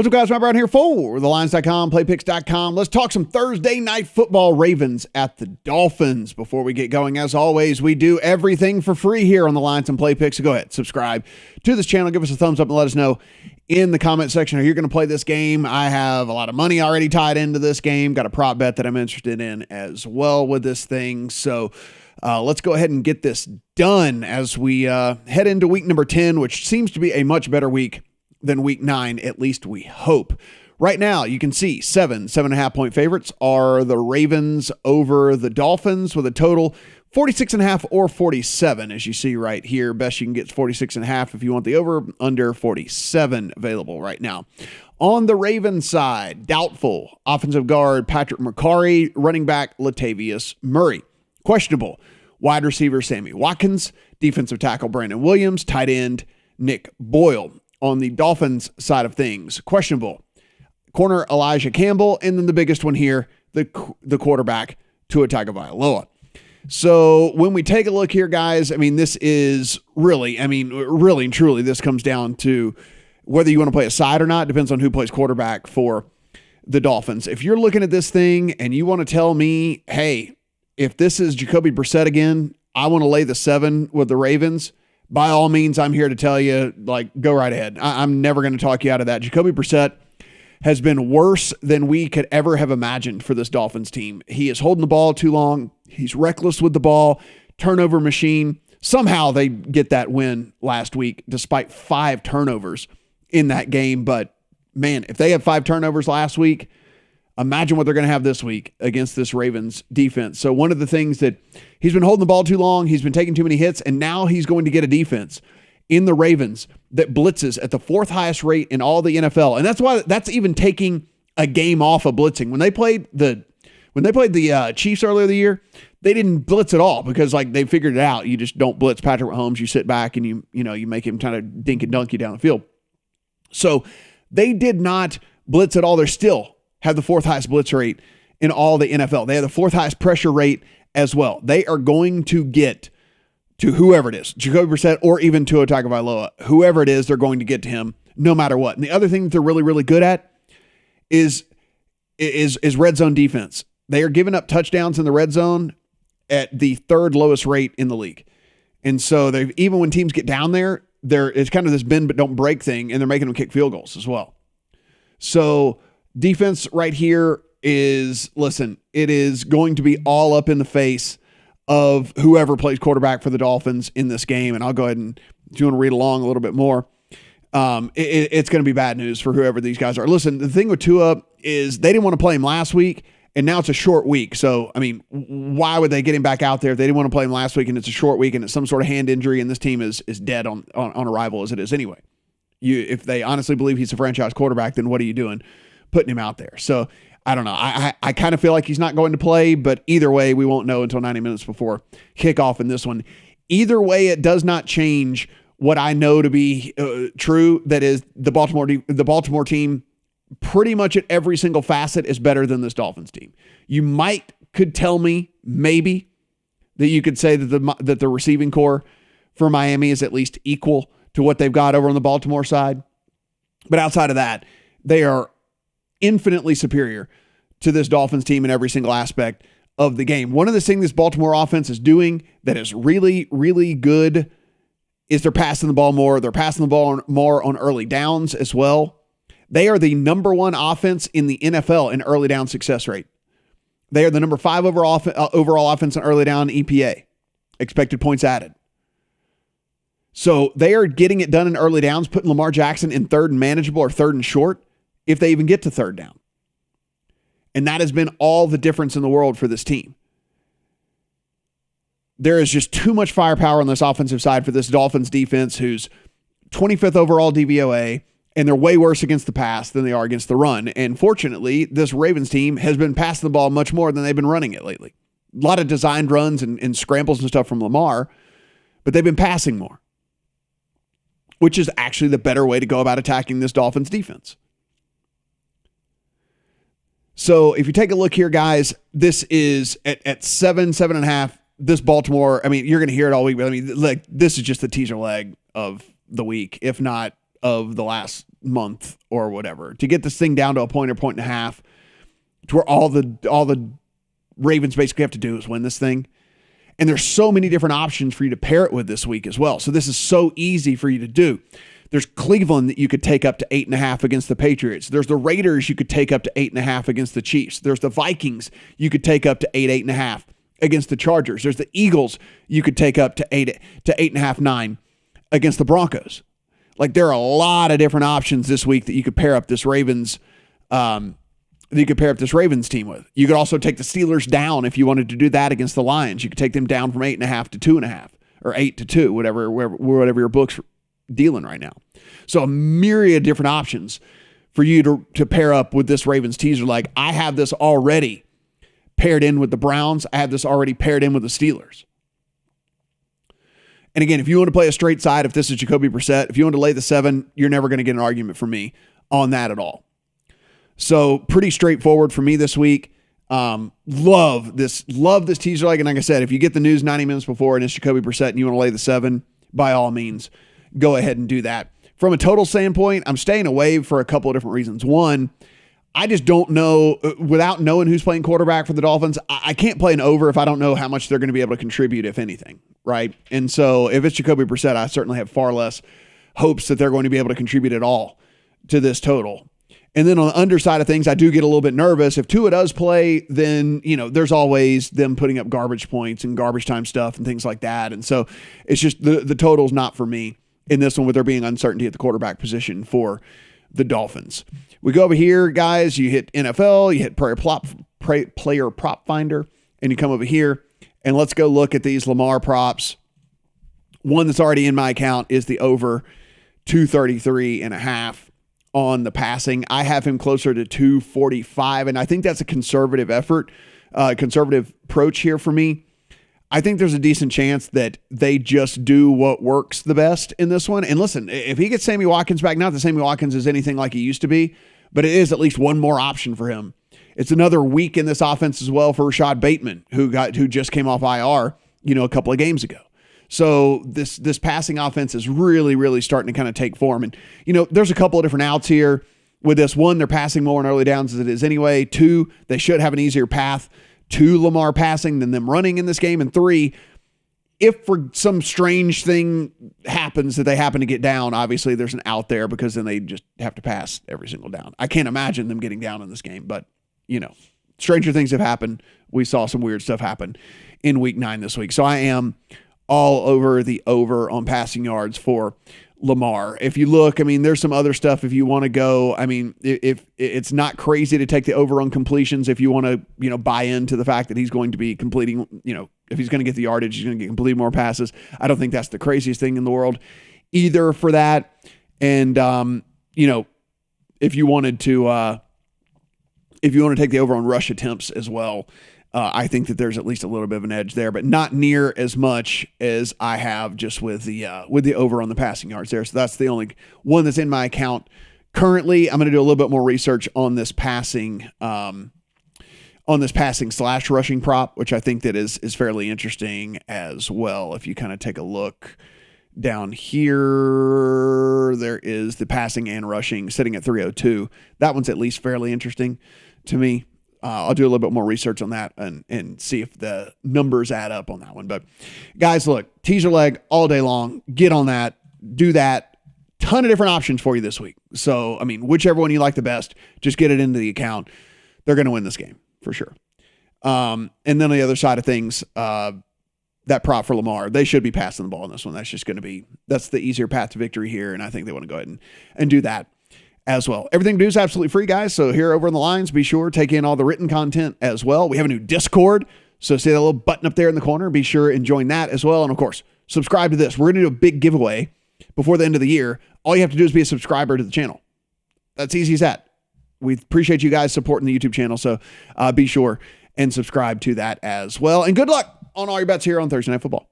What's up, guys? Matt Brown here for TheLines.com, PlayPicks.com. Let's talk some Thursday night football. Ravens at the Dolphins. Before we get going, as always, we do everything for free here on The Lines and Play Picks. So go ahead, subscribe to this channel. Give us a thumbs up and let us know in the comment section how you're going to play this game. I have a lot of money already tied into this game. Got a prop bet that I'm interested in as well with this thing. So let's go ahead and get this done as we head into week number 10, which seems to be a much better week than week 9, at least we hope. Right now, you can see 7.5 point favorites are the Ravens over the Dolphins with a total 46.5 or 47, as you see right here. Best you can get is 46.5 if you want the over, under 47 available right now. On the Ravens side, doubtful offensive guard Patrick McCarry, running back Latavius Murray. Questionable wide receiver Sammy Watkins, defensive tackle Brandon Williams, tight end Nick Boyle. On the Dolphins side of things, questionable corner Elijah Campbell, and then the biggest one here, the quarterback Tua Tagovailoa. So when we take a look here, guys, I mean, this is really and truly, this comes down to whether you want to play a side or not. Depends on who plays quarterback for the Dolphins. If you're looking at this thing and you want to tell me, hey, if this is Jacoby Brissett again, I want to lay the 7 with the Ravens. By all means, I'm here to tell you, go right ahead. I'm never going to talk you out of that. Jacoby Brissett has been worse than we could ever have imagined for this Dolphins team. He is holding the ball too long. He's reckless with the ball, turnover machine. Somehow they get that win last week, despite 5 turnovers in that game. But, man, if they had 5 turnovers last week, imagine what they're going to have this week against this Ravens defense. So one of the things that he's been holding the ball too long, he's been taking too many hits, and now he's going to get a defense in the Ravens that blitzes at the 4th highest rate in all the NFL. And that's even taking a game off of blitzing. When they played the Chiefs earlier in the year, they didn't blitz at all because they figured it out. You just don't blitz Patrick Mahomes. You sit back and you make him kind of dink and dunk you down the field. So they did not blitz at all. They're still have the 4th highest blitz rate in all the NFL. They have the 4th highest pressure rate as well. They are going to get to whoever it is, Jacoby Brissett or even Tua Tagovailoa, whoever it is, they're going to get to him no matter what. And the other thing that they're really, really good at is red zone defense. They are giving up touchdowns in the red zone at the 3rd lowest rate in the league. And so even when teams get down there, it's kind of this bend but don't break thing, and they're making them kick field goals as well. So defense right here is, it is going to be all up in the face of whoever plays quarterback for the Dolphins in this game. And I'll go ahead and, if you want to read along a little bit more, it's going to be bad news for whoever these guys are. Listen, the thing with Tua is they didn't want to play him last week, and now it's a short week. So, I mean, why would they get him back out there if they didn't want to play him last week and it's a short week and it's some sort of hand injury and this team is dead on arrival as it is anyway? If they honestly believe he's a franchise quarterback, then what are you doing putting him out there? So I don't know. I kind of feel like he's not going to play, but either way, we won't know until 90 minutes before kickoff in this one. Either way, it does not change what I know to be true. That is, the Baltimore team, pretty much at every single facet, is better than this Dolphins team. You could tell me maybe that you could say that the receiving core for Miami is at least equal to what they've got over on the Baltimore side, but outside of that, they are infinitely superior to this Dolphins team in every single aspect of the game. One of the things this Baltimore offense is doing that is really, really good is they're passing the ball more. They're passing the ball more on early downs as well. They are the number 1 offense in the NFL in early down success rate. They are the number 5 overall offense in early down EPA, expected points added. So they are getting it done in early downs, putting Lamar Jackson in 3rd and manageable or 3rd and short, if they even get to 3rd down. And that has been all the difference in the world for this team. There is just too much firepower on this offensive side for this Dolphins defense, who's 25th overall DVOA, and they're way worse against the pass than they are against the run. And fortunately, this Ravens team has been passing the ball much more than they've been running it lately. A lot of designed runs and scrambles and stuff from Lamar, but they've been passing more, which is actually the better way to go about attacking this Dolphins defense. So if you take a look here, guys, this is at 7.5. This Baltimore, I mean, you're going to hear it all week, but I mean, this is just the teaser leg of the week, if not of the last month or whatever, to get this thing down to a point or point and a half, to where all the Ravens basically have to do is win this thing. And there's so many different options for you to pair it with this week as well. So this is so easy for you to do. There's Cleveland that you could take up to 8.5 against the Patriots. There's the Raiders you could take up to 8.5 against the Chiefs. There's the Vikings you could take up to 8.5 against the Chargers. There's the Eagles you could take up to 8.5, 9 against the Broncos. Like, there are a lot of different options this week that you could pair up this Ravens team with. You could also take the Steelers down if you wanted to do that against the Lions. You could take them down from 8.5 to 2.5 or 8 to 2, whatever your book's dealing right now. So a myriad of different options for you to pair up with this Ravens teaser. Like, I have this already paired in with the Browns. I have this already paired in with the Steelers. And again, if you want to play a straight side, if this is Jacoby Brissett, if you want to lay the 7, you're never going to get an argument from me on that at all. So pretty straightforward for me this week. Love this teaser leg. And like I said, if you get the news 90 minutes before and it's Jacoby Brissett and you want to lay the 7, by all means, go ahead and do that. From a total standpoint, I'm staying away for a couple of different reasons. One, I just don't know, without knowing who's playing quarterback for the Dolphins, I can't play an over if I don't know how much they're going to be able to contribute, if anything, right? And so if it's Jacoby Brissett, I certainly have far less hopes that they're going to be able to contribute at all to this total. And then on the underside of things, I do get a little bit nervous. If Tua does play, then, there's always them putting up garbage points and garbage time stuff and things like that. And so it's just the total's not for me in this one, with there being uncertainty at the quarterback position for the Dolphins. We go over here, guys. You hit NFL, you hit player prop finder, and you come over here, and let's go look at these Lamar props. One that's already in my account is the over 233.5 on the passing. I have him closer to 245, and I think that's a conservative approach here for me. I think there's a decent chance that they just do what works the best in this one. And listen, if he gets Sammy Watkins back, not that Sammy Watkins is anything like he used to be, but it is at least one more option for him. It's another week in this offense as well for Rashad Bateman, who just came off IR, a couple of games ago. So this passing offense is really, really starting to kind of take form. And, there's a couple of different outs here with this. One, they're passing more on early downs as it is anyway. 2, they should have an easier path to Lamar passing than them running in this game. And 3, if for some strange thing happens that they happen to get down, obviously there's an out there, because then they just have to pass every single down. I can't imagine them getting down in this game, but, stranger things have happened. We saw some weird stuff happen in week 9 this week. So I am all over the over on passing yards for Lamar. If you look, there's some other stuff if you want to go. If it's not crazy to take the over on completions, if you want to, buy into the fact that he's going to be completing, if he's going to get the yardage, he's going to get completing more passes. I don't think that's the craziest thing in the world either for that. And, if you wanted to take the over on rush attempts as well, I think that there's at least a little bit of an edge there, but not near as much as I have just with the over on the passing yards there. So that's the only one that's in my account currently. I'm going to do a little bit more research on this passing / rushing prop, which I think that is fairly interesting as well. If you kind of take a look down here, there is the passing and rushing sitting at 302. That one's at least fairly interesting to me. I'll do a little bit more research on that and see if the numbers add up on that one. But guys, look, teaser leg all day long. Get on that. Do that. Ton of different options for you this week. So, whichever one you like the best, just get it into the account. They're going to win this game for sure. And then on the other side of things, that prop for Lamar, they should be passing the ball in this one. That's the easier path to victory here. And I think they want to go ahead and do that as well. Everything to do is absolutely free, guys. So here over in the lines, be sure to take in all the written content as well. We have a new Discord. So see that little button up there in the corner. Be sure and join that as well. And of course, subscribe to this. We're going to do a big giveaway before the end of the year. All you have to do is be a subscriber to the channel. That's easy as that. We appreciate you guys supporting the YouTube channel. So be sure and subscribe to that as well. And good luck on all your bets here on Thursday Night Football.